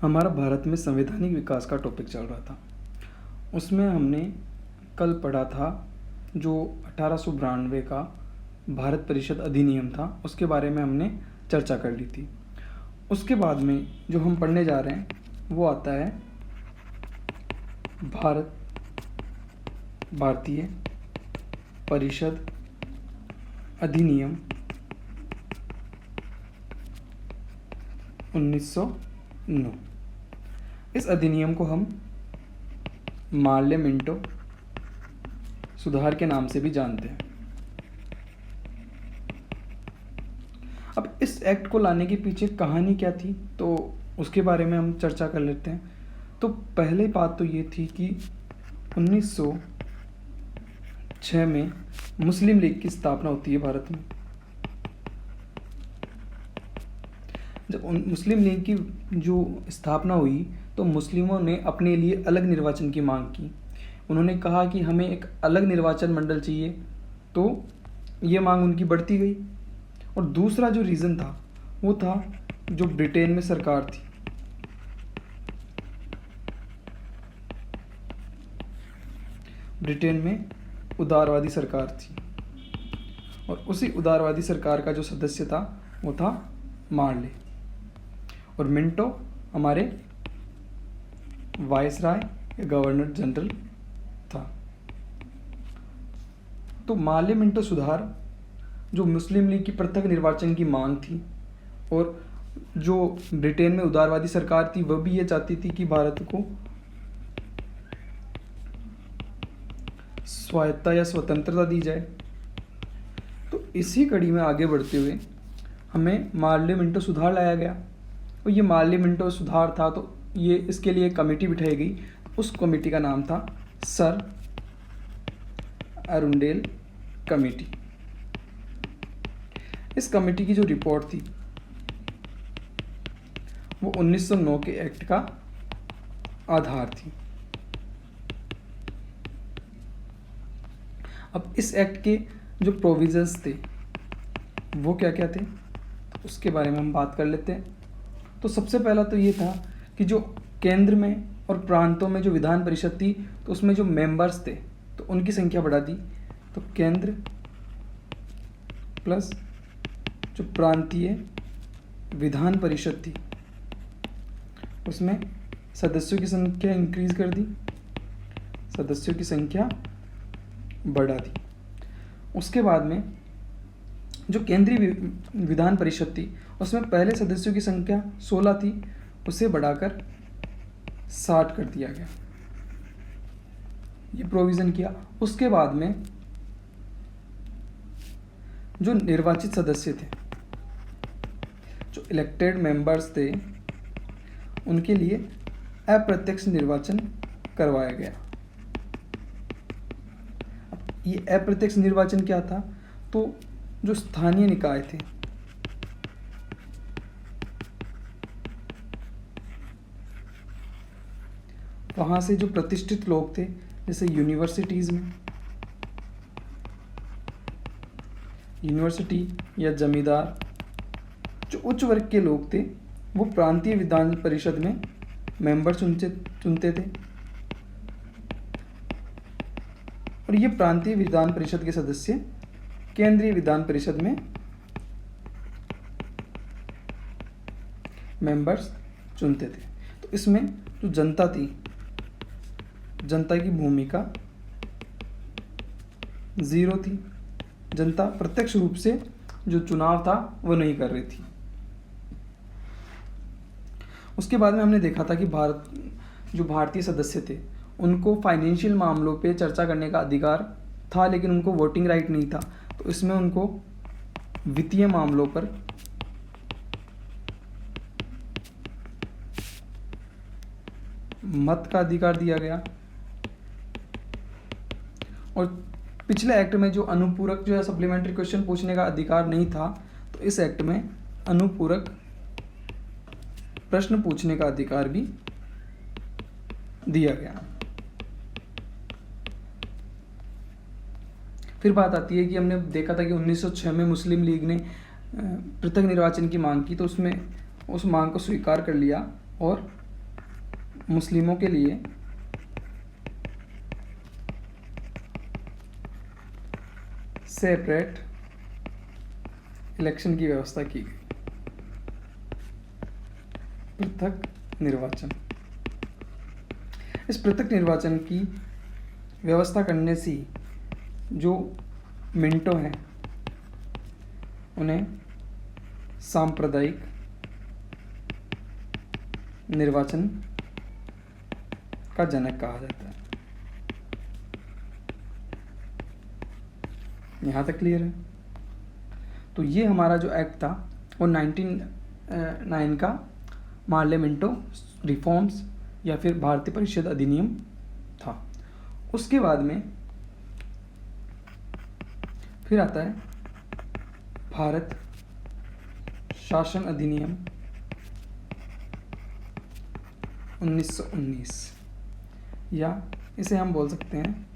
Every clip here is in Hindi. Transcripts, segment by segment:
हमारा भारत में संवैधानिक विकास का टॉपिक चल रहा था। उसमें हमने कल पढ़ा था जो 1892 का भारत परिषद अधिनियम था, उसके बारे में हमने चर्चा कर ली थी। उसके बाद में जो हम पढ़ने जा रहे हैं वो आता है भारतीय परिषद अधिनियम 1909। इस अधिनियम को हम मार्ले मिंटो सुधार के नाम से भी जानते हैं। अब इस एक्ट को लाने के पीछे कहानी क्या थी तो उसके बारे में हम चर्चा कर लेते हैं। तो पहले बात तो ये थी कि 1906 में मुस्लिम लीग की स्थापना होती है भारत में। जब मुस्लिम लीग की जो स्थापना हुई तो मुस्लिमों ने अपने लिए अलग निर्वाचन की मांग की। उन्होंने कहा कि हमें एक अलग निर्वाचन मंडल चाहिए, तो ये मांग उनकी बढ़ती गई। और दूसरा जो रीज़न था वो था जो ब्रिटेन में सरकार थी, ब्रिटेन में उदारवादी सरकार थी, और उसी उदारवादी सरकार का जो सदस्य था वो था मार्ले, और मिंटो हमारे वायसराय या गवर्नर जनरल था। तो मार्ले मिंटो सुधार जो मुस्लिम लीग की पृथक निर्वाचन की मांग थी, और जो ब्रिटेन में उदारवादी सरकार थी वह भी ये चाहती थी कि भारत को स्वायत्तता या स्वतंत्रता दी जाए। तो इसी कड़ी में आगे बढ़ते हुए हमें मार्ले मिंटो सुधार लाया गया, और ये मार्ले मिंटो सुधार था तो ये इसके लिए एक कमेटी बिठाई गई। उस कमेटी का नाम था सर अरुंडेल कमेटी। इस कमेटी की जो रिपोर्ट थी वो 1909 के एक्ट का आधार थी। अब इस एक्ट के जो प्रोविजंस थे वो क्या क्या थे तो उसके बारे में हम बात कर लेते हैं। तो सबसे पहला तो ये था कि जो केंद्र में और प्रांतों में जो विधान परिषद थी तो उसमें जो मेंबर्स थे तो उनकी संख्या बढ़ा दी। तो केंद्र प्लस जो प्रांतीय विधान परिषद थी उसमें सदस्यों की संख्या इंक्रीज कर दी, सदस्यों की संख्या बढ़ा दी। उसके बाद में जो केंद्रीय विधान परिषद थी उसमें पहले सदस्यों की संख्या 16 थी, उसे बढ़ाकर 60 कर दिया गया, ये प्रोविज़न किया। उसके बाद में जो निर्वाचित सदस्य थे, जो इलेक्टेड मेंबर्स थे, उनके लिए अप्रत्यक्ष निर्वाचन करवाया गया। ये अप्रत्यक्ष निर्वाचन क्या था तो जो स्थानीय निकाय थे वहाँ से जो प्रतिष्ठित लोग थे, जैसे यूनिवर्सिटी या जमींदार, जो उच्च वर्ग के लोग थे वो प्रांतीय विधान परिषद में मेंबर चुनते थे, और ये प्रांतीय विधान परिषद के सदस्य केंद्रीय विधान परिषद में मेंबर्स चुनते थे। तो इसमें जो जनता थी, जनता की भूमिका 0 थी। जनता प्रत्यक्ष रूप से जो चुनाव था वो नहीं कर रही थी। उसके बाद में हमने देखा था कि जो भारतीय सदस्य थे उनको फाइनेंशियल मामलों पे चर्चा करने का अधिकार था, लेकिन उनको वोटिंग राइट नहीं था। तो इसमें उनको वित्तीय मामलों पर मत का अधिकार दिया गया। और पिछले एक्ट में जो अनुपूरक जो है सप्लीमेंट्री क्वेश्चन पूछने का अधिकार नहीं था, तो इस एक्ट में अनुपूरक प्रश्न पूछने का अधिकार भी दिया गया। फिर बात आती है कि हमने देखा था कि 1906 में मुस्लिम लीग ने पृथक निर्वाचन की मांग की, तो उसमें उस मांग को स्वीकार कर लिया और मुस्लिमों के लिए सेपरेट इलेक्शन की व्यवस्था की गई, पृथक निर्वाचन। इस पृथक निर्वाचन की व्यवस्था करने से जो मिंटो हैं उन्हें सांप्रदायिक निर्वाचन का जनक कहा जाता है। यहाँ तक क्लियर है? तो ये हमारा जो एक्ट था वो 1909 का पार्लियामेंटो रिफॉर्म्स या फिर भारतीय परिषद अधिनियम था। उसके बाद में फिर आता है भारत शासन अधिनियम 1919, या इसे हम बोल सकते हैं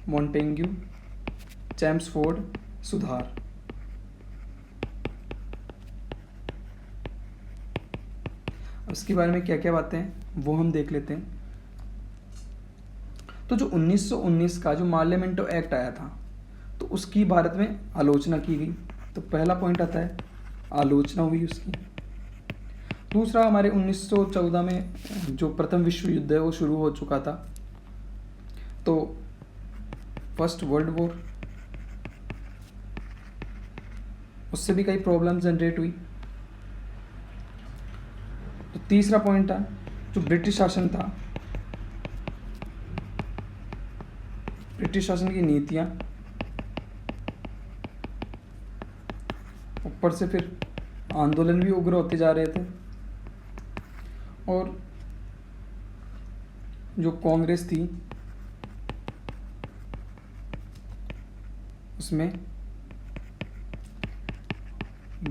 मॉन्टेग्यू चैम्सफोर्ड सुधार। उसके बारे में क्या क्या बातें हैं वो हम देख लेते हैं। तो जो 1919 का जो पार्लियामेंटो एक्ट आया था तो उसकी भारत में आलोचना की गई। तो पहला पॉइंट आता है आलोचना हुई उसकी। दूसरा, हमारे 1914 में जो प्रथम विश्व युद्ध है वो शुरू हो चुका था, तो फर्स्ट वर्ल्ड वॉर, उससे भी कई प्रॉब्लम जनरेट हुई। तो तीसरा पॉइंट था जो ब्रिटिश शासन था, ब्रिटिश शासन की नीतियां, ऊपर से फिर आंदोलन भी उग्र होते जा रहे थे, और जो कांग्रेस थी उसमें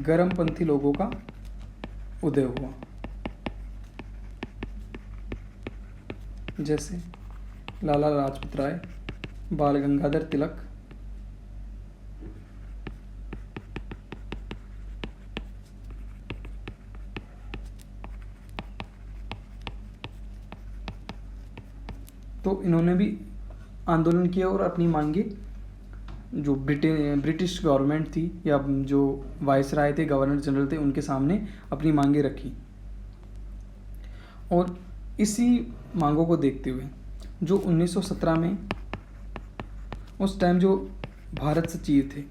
गर्मपंथी लोगों का उदय हुआ, जैसे लाला लाजपत राय, बाल गंगाधर तिलक, तो इन्होंने भी आंदोलन किया और अपनी मांगे जो ब्रिटिश गवर्नमेंट थी या जो वायसराय थे, गवर्नर जनरल थे, उनके सामने अपनी मांगे रखी। और इसी मांगों को देखते हुए जो 1917 में उस टाइम जो भारत सचिव थे,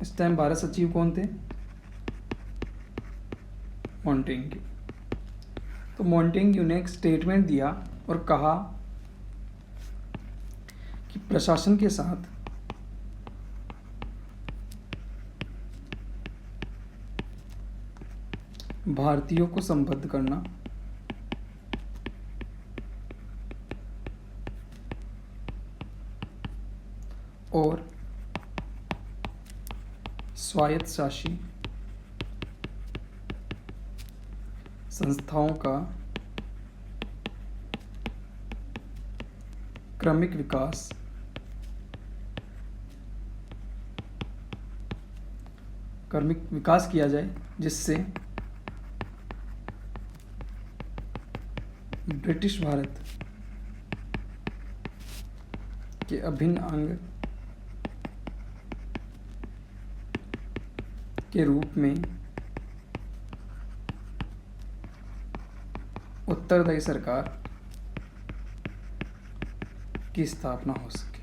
इस टाइम भारत सचिव कौन थे? मॉन्टेग्यू। तो मॉन्टेग्यू ने एक स्टेटमेंट दिया और कहा कि प्रशासन के साथ भारतीयों को संबद्ध करना और स्वायत्तशासी संस्थाओं का क्रमिक विकास किया जाए, जिससे ब्रिटिश भारत के अभिन्न अंग के रूप में उत्तरदायी सरकार की स्थापना हो सके।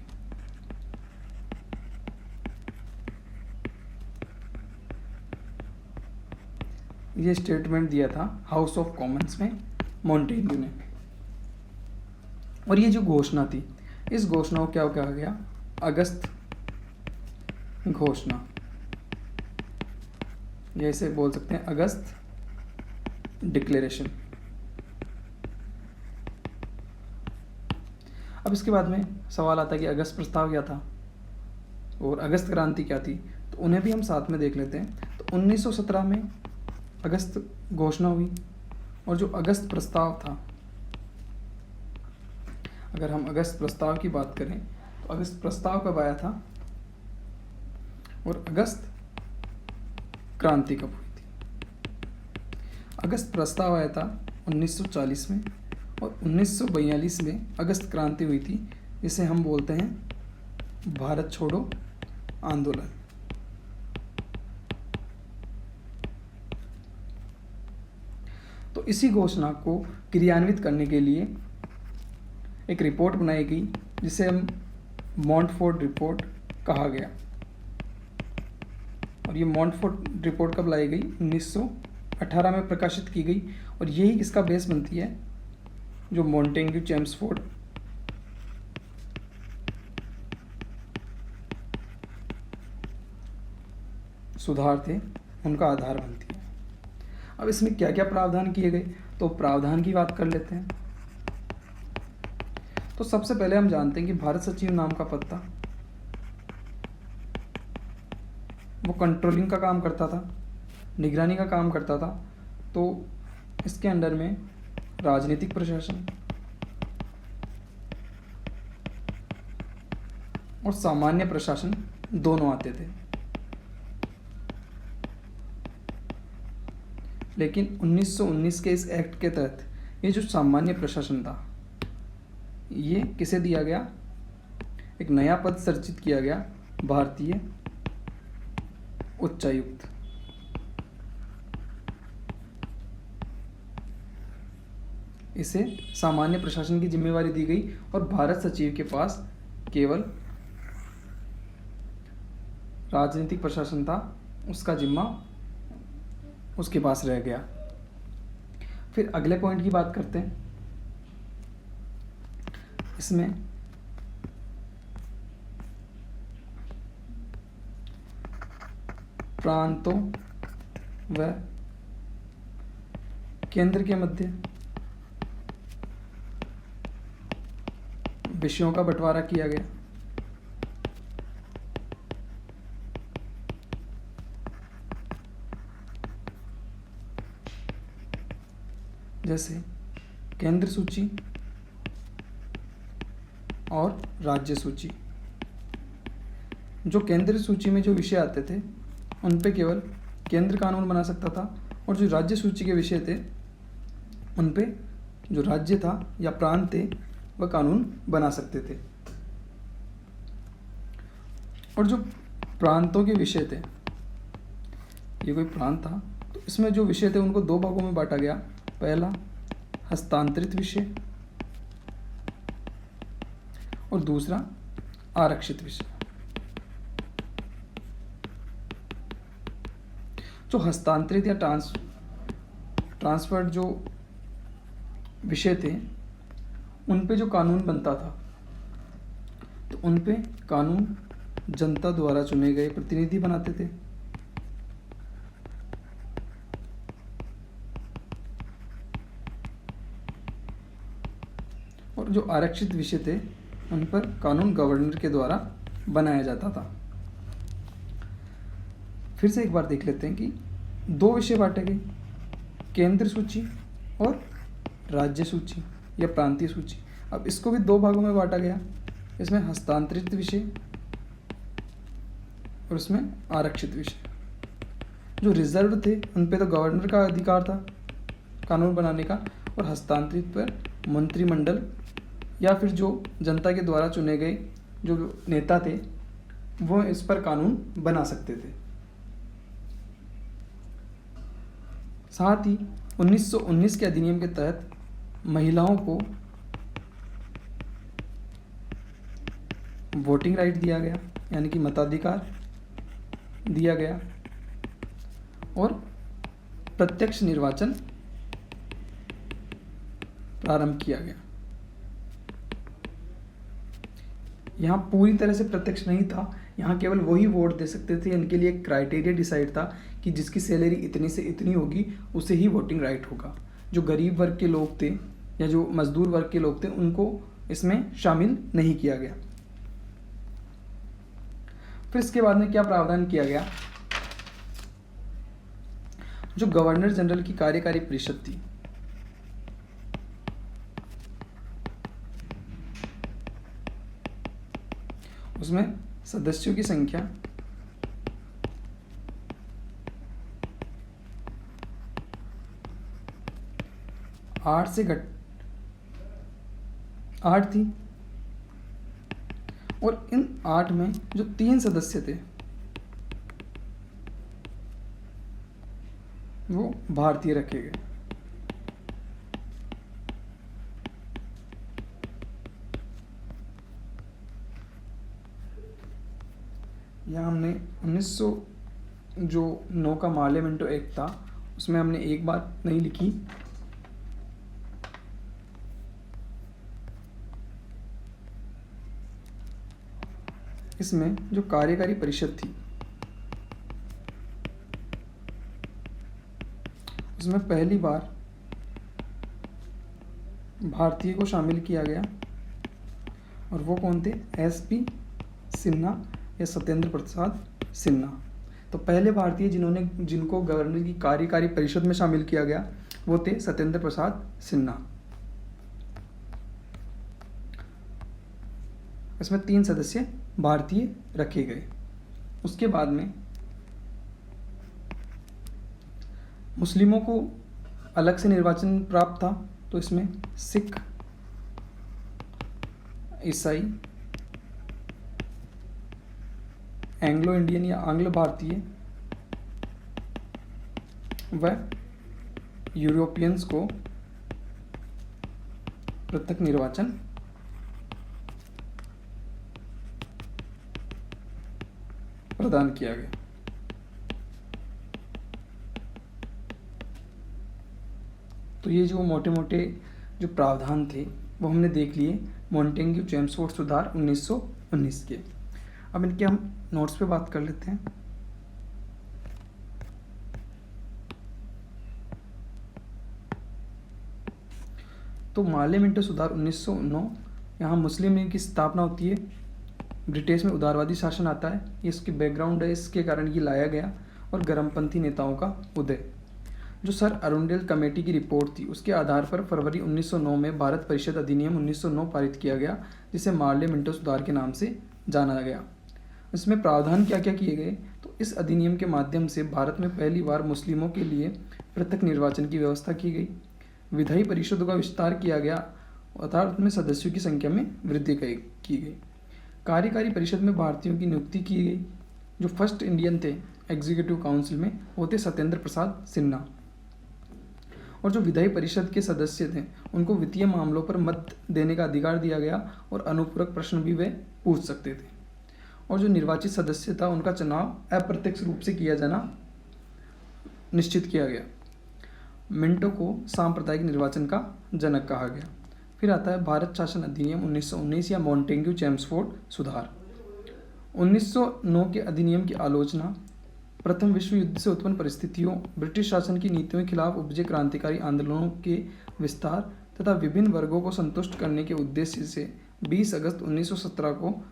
ये स्टेटमेंट दिया था हाउस ऑफ कॉमन्स में मॉन्टेग्यू ने। और ये जो घोषणा थी, इस घोषणा को क्या कहा गया? अगस्त घोषणा, या इसे बोल सकते हैं अगस्त डिक्लेरेशन। अब इसके बाद में सवाल आता है कि अगस्त प्रस्ताव क्या था और अगस्त क्रांति क्या थी, तो उन्हें भी हम साथ में देख लेते हैं। तो 1917 में अगस्त घोषणा हुई, और जो अगस्त प्रस्ताव था, अगर हम अगस्त प्रस्ताव की बात करें तो अगस्त प्रस्ताव कब आया था और अगस्त क्रांति कब हुई थी? अगस्त प्रस्ताव आया था 1940 में, और 1942 में अगस्त क्रांति हुई थी, जिसे हम बोलते हैं भारत छोड़ो आंदोलन। तो इसी घोषणा को क्रियान्वित करने के लिए एक रिपोर्ट बनाई गई, जिसे हम मॉन्टफोर्ड रिपोर्ट कहा गया। और ये मॉन्टफोर्ड रिपोर्ट कब लाई गई? 1918 में प्रकाशित की गई, और यही इसका बेस बनती है। जो मॉन्टेग्यू चेम्सफोर्ड सुधार थे, उनका आधार बनती है। अब इसमें क्या क्या प्रावधान किए गए, तो प्रावधान की बात कर लेते हैं। तो सबसे पहले हम जानते हैं कि भारत सचिव नाम का पद था, वो कंट्रोलिंग का काम करता था, निगरानी का काम करता था। तो इसके अंडर में राजनीतिक प्रशासन और सामान्य प्रशासन दोनों आते थे। लेकिन 1919 के इस एक्ट के तहत ये जो सामान्य प्रशासन था, ये किसे दिया गया? एक नया पद सृजित किया गया, भारतीय उच्चायुक्त। इसे सामान्य प्रशासन की जिम्मेवारी दी गई, और भारत सचिव के पास केवल राजनीतिक प्रशासन था, उसका जिम्मा उसके पास रह गया। फिर अगले पॉइंट की बात करते हैं। इसमें प्रांतों व केंद्र के मध्य विषयों का बंटवारा किया गया। जैसे केंद्र सूची और राज्य सूची। जो केंद्र सूची में जो विषय आते थे, उन पे केवल केंद्र कानून बना सकता था, और जो राज्य सूची के विषय थे, उन पे जो राज्य था या प्रांत थे, वह कानून बना सकते थे। और जो प्रांतों के विषय थे, ये कोई प्रांत था, तो इसमें जो विषय थे उनको दो भागों में बांटा गया। पहला हस्तांतरित विषय, और दूसरा आरक्षित विषय। जो हस्तांतरित या ट्रांसफर्ड जो विषय थे, उन पे जो कानून बनता था, तो उन पे कानून जनता द्वारा चुने गए प्रतिनिधि बनाते थे। और जो आरक्षित विषय थे, उन पर कानून गवर्नर के द्वारा बनाया जाता था। फिर से एक बार देख लेते हैं कि दो विषय बांटे गए, केंद्र सूची और राज्य सूची या प्रांतीय सूची। अब इसको भी दो भागों में बांटा गया, इसमें हस्तांतरित विषय और उसमें आरक्षित विषय। जो रिजर्व थे, उन पे तो गवर्नर का अधिकार था कानून बनाने का, और हस्तांतरित पर मंत्रिमंडल या फिर जो जनता के द्वारा चुने गए जो नेता थे, वो इस पर कानून बना सकते थे। साथ ही 1919 के अधिनियम के तहत महिलाओं को वोटिंग राइट दिया गया, यानी कि मताधिकार दिया गया, और प्रत्यक्ष निर्वाचन प्रारंभ किया गया। यहाँ पूरी तरह से प्रत्यक्ष नहीं था, यहाँ केवल वही वोट दे सकते थे। इनके लिए एक क्राइटेरिया डिसाइड था कि जिसकी सैलरी इतनी से इतनी होगी, उसे ही वोटिंग राइट होगा। जो गरीब वर्ग के लोग थे या जो मजदूर वर्ग के लोग थे, उनको इसमें शामिल नहीं किया गया। फिर इसके बाद में क्या प्रावधान किया गया? जो गवर्नर जनरल की कार्यकारी परिषद थी, उसमें सदस्यों की संख्या 8 से घट 8 थी, और इन 8 में जो 3 सदस्य थे वो भारतीय रखे गए। यहाँ हमने 1909 का माले मिंटो एक्ट था, उसमें हमने एक बात नहीं लिखी, इसमें जो कार्यकारी परिषद थी उसमें पहली बार भारतीय को शामिल किया गया, और वो कौन थे? एसपी सिन्हा या सत्येंद्र प्रसाद सिन्हा। तो पहले भारतीय जिनको गवर्नर की कार्यकारी परिषद में शामिल किया गया वो थे सत्येंद्र प्रसाद सिन्हा। इसमें 3 सदस्य भारतीय रखे गए। उसके बाद में मुस्लिमों को अलग से निर्वाचन प्राप्त था, तो इसमें सिख, ईसाई, एंग्लो इंडियन या आंग्ल भारतीय व यूरोपियंस को पृथक निर्वाचन प्रदान किया गया। तो ये जो मोटे मोटे जो प्रावधान थे वो हमने देख लिए मॉन्टेग्यू चेम्सफोर्ड सुधार 1919 के। अब इनके हम नोट्स पे बात कर लेते हैं। तो माले मिंटो सुधार 1909, यहाँ मुस्लिम लीग की स्थापना होती है, ब्रिटिश में उदारवादी शासन आता है, ये इसकी बैकग्राउंड है, इसके कारण ये लाया गया, और गर्मपंथी नेताओं का उदय। जो सर अरुंडेल कमेटी की रिपोर्ट थी उसके आधार पर फरवरी 1909 में भारत परिषद अधिनियम 1909 पारित किया गया, जिसे माले मिंटो सुधार के नाम से जाना गया। इसमें प्रावधान क्या क्या किए गए? तो इस अधिनियम के माध्यम से भारत में पहली बार मुस्लिमों के लिए पृथक निर्वाचन की व्यवस्था की गई, विधायी परिषदों का विस्तार किया गया, अर्थात उसमें सदस्यों की संख्या में वृद्धि की गई। कार्यकारी परिषद में भारतीयों की नियुक्ति की गई। जो फर्स्ट इंडियन थे एग्जीक्यूटिव काउंसिल में वो थे सत्येंद्र प्रसाद सिन्हा, और जो विधायी परिषद के सदस्य थे उनको वित्तीय मामलों पर मत देने का अधिकार दिया गया, और अनुपूरक प्रश्न भी वे पूछ सकते थे। और जो निर्वाचित सदस्य था उनका चुनाव अप्रत्यक्ष रूप से किया जाना निश्चित किया गया। मिंटो को सांप्रदायिक निर्वाचन का जनक कहा गया। फिर आता है भारत शासन अधिनियम 1919 या मॉन्टेग्यू चेम्सफोर्ड सुधार। 1909 के अधिनियम की आलोचना प्रथम विश्व युद्ध से उत्पन्न परिस्थितियों, ब्रिटिश शासन की नीतियों के खिलाफ उपजे क्रांतिकारी आंदोलनों के विस्तार तथा विभिन्न वर्गों को संतुष्ट करने के उद्देश्य से 20 अगस्त 1917 को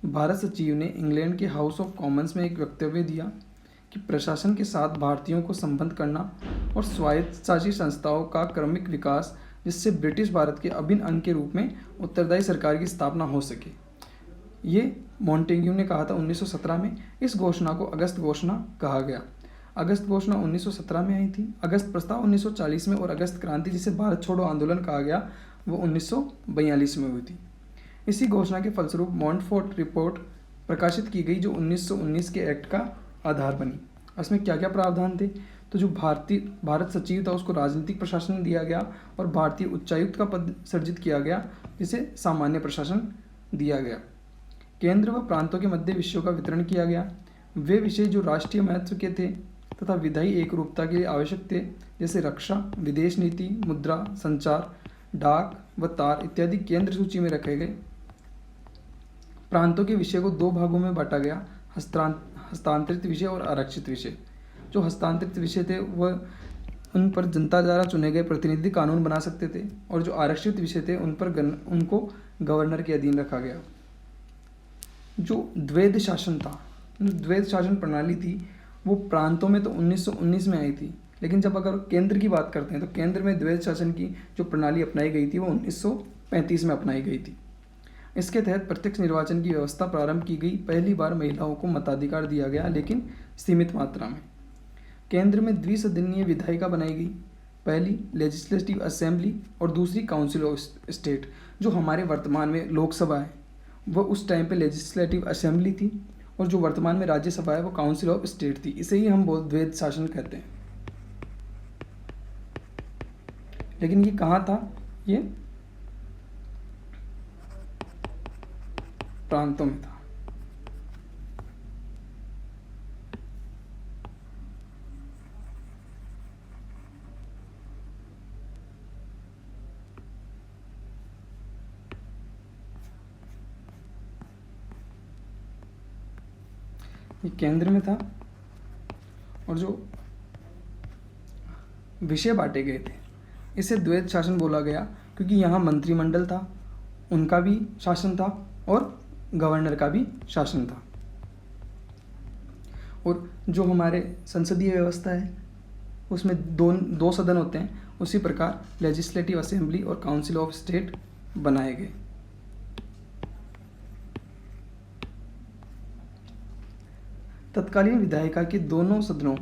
भारत सचिव ने इंग्लैंड के हाउस ऑफ कॉमन्स में एक वक्तव्य दिया कि प्रशासन के साथ भारतीयों को संबद्ध करना और स्वायत्तशासी संस्थाओं का क्रमिक विकास, जिससे ब्रिटिश भारत के अभिन्न अंग के रूप में उत्तरदायी सरकार की स्थापना हो सके, ये मॉन्टेग्यू ने कहा था 1917 में। इस घोषणा को अगस्त घोषणा कहा गया। अगस्त घोषणा 1917 में आई थी। अगस्त प्रस्ताव 1940 में, और अगस्त क्रांति जिसे भारत छोड़ो आंदोलन कहा गया वो 1942 में हुई थी। इसी घोषणा के फलस्वरूप मॉन्टफोर्ट रिपोर्ट प्रकाशित की गई, जो 1919 के एक्ट का आधार बनी। इसमें क्या क्या प्रावधान थे? तो जो भारत सचिव था उसको राजनीतिक प्रशासन दिया गया, और भारतीय उच्चायुक्त का पद सर्जित किया गया, जिसे सामान्य प्रशासन दिया गया। केंद्र व प्रांतों के मध्य विषयों का वितरण किया गया। वे विषय जो राष्ट्रीय महत्व के थे तथा विधायी एकरूपता के लिए आवश्यक थे, जैसे रक्षा, विदेश नीति, मुद्रा, संचार, डाक व तार इत्यादि केंद्र सूची में रखे गए। प्रांतों के विषय को 2 भागों में बांटा गया, हस्तांतरित विषय और आरक्षित विषय। जो हस्तांतरित विषय थे वह उन पर जनता द्वारा चुने गए प्रतिनिधि कानून बना सकते थे, और जो आरक्षित विषय थे उन पर उनको गवर्नर के अधीन रखा गया। जो द्वैध शासन था, द्वैध शासन प्रणाली थी, वो प्रांतों में तो 1919 में आई थी, लेकिन जब अगर केंद्र की बात करते हैं तो केंद्र में द्वैध शासन की जो प्रणाली अपनाई गई थी वो 1935 में अपनाई गई थी। इसके तहत प्रत्यक्ष निर्वाचन की व्यवस्था प्रारंभ की गई। पहली बार महिलाओं को मताधिकार दिया गया, लेकिन सीमित मात्रा में। केंद्र में द्विसदनीय विधायिका बनाई गई। पहली लेजिस्लेटिव असेंबली और दूसरी काउंसिल ऑफ स्टेट। जो हमारे वर्तमान में लोकसभा है वो उस टाइम पे लेजिस्लेटिव असेंबली थी, और जो वर्तमान में राज्यसभा है वो काउंसिल ऑफ स्टेट थी। इसे ही हम द्वैध शासन कहते हैं। लेकिन ये कहाँ था? ये प्रांतों में था। ये केंद्र में था, और जो विषय बांटे गए थे इसे द्वैध शासन बोला गया, क्योंकि यहाँ मंत्रिमंडल था, उनका भी शासन था और गवर्नर का भी शासन था। और जो हमारे संसदीय व्यवस्था है उसमें दो सदन होते हैं, उसी प्रकार लेजिस्लेटिव असेंबली और काउंसिल ऑफ स्टेट बनाए गए। तत्कालीन विधायिका के दोनों सदनों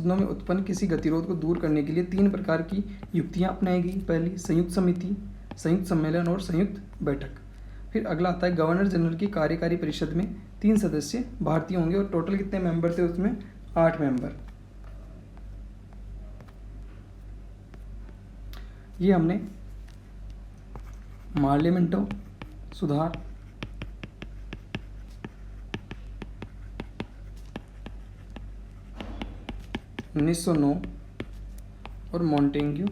में उत्पन्न किसी गतिरोध को दूर करने के लिए 3 प्रकार की युक्तियां अपनाई गई। पहली, संयुक्त समिति, संयुक्त सम्मेलन और संयुक्त बैठक। फिर अगला आता है गवर्नर जनरल की कार्यकारी परिषद में 3 सदस्य भारतीय होंगे, और टोटल कितने मेंबर थे उसमें? 8 मेंबर। ये हमने मार्लियामेंटो सुधार, 1909 और मॉन्टेग्यू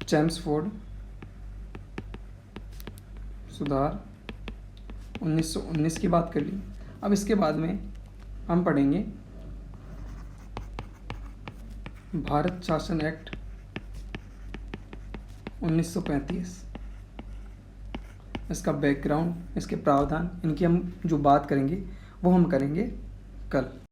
चैम्सफोर्ड सुधार 1919 की बात कर ली। अब इसके बाद में हम पढ़ेंगे भारत शासन एक्ट 1935। इसका बैकग्राउंड, इसके प्रावधान, इनकी हम जो बात करेंगे वो हम करेंगे कल।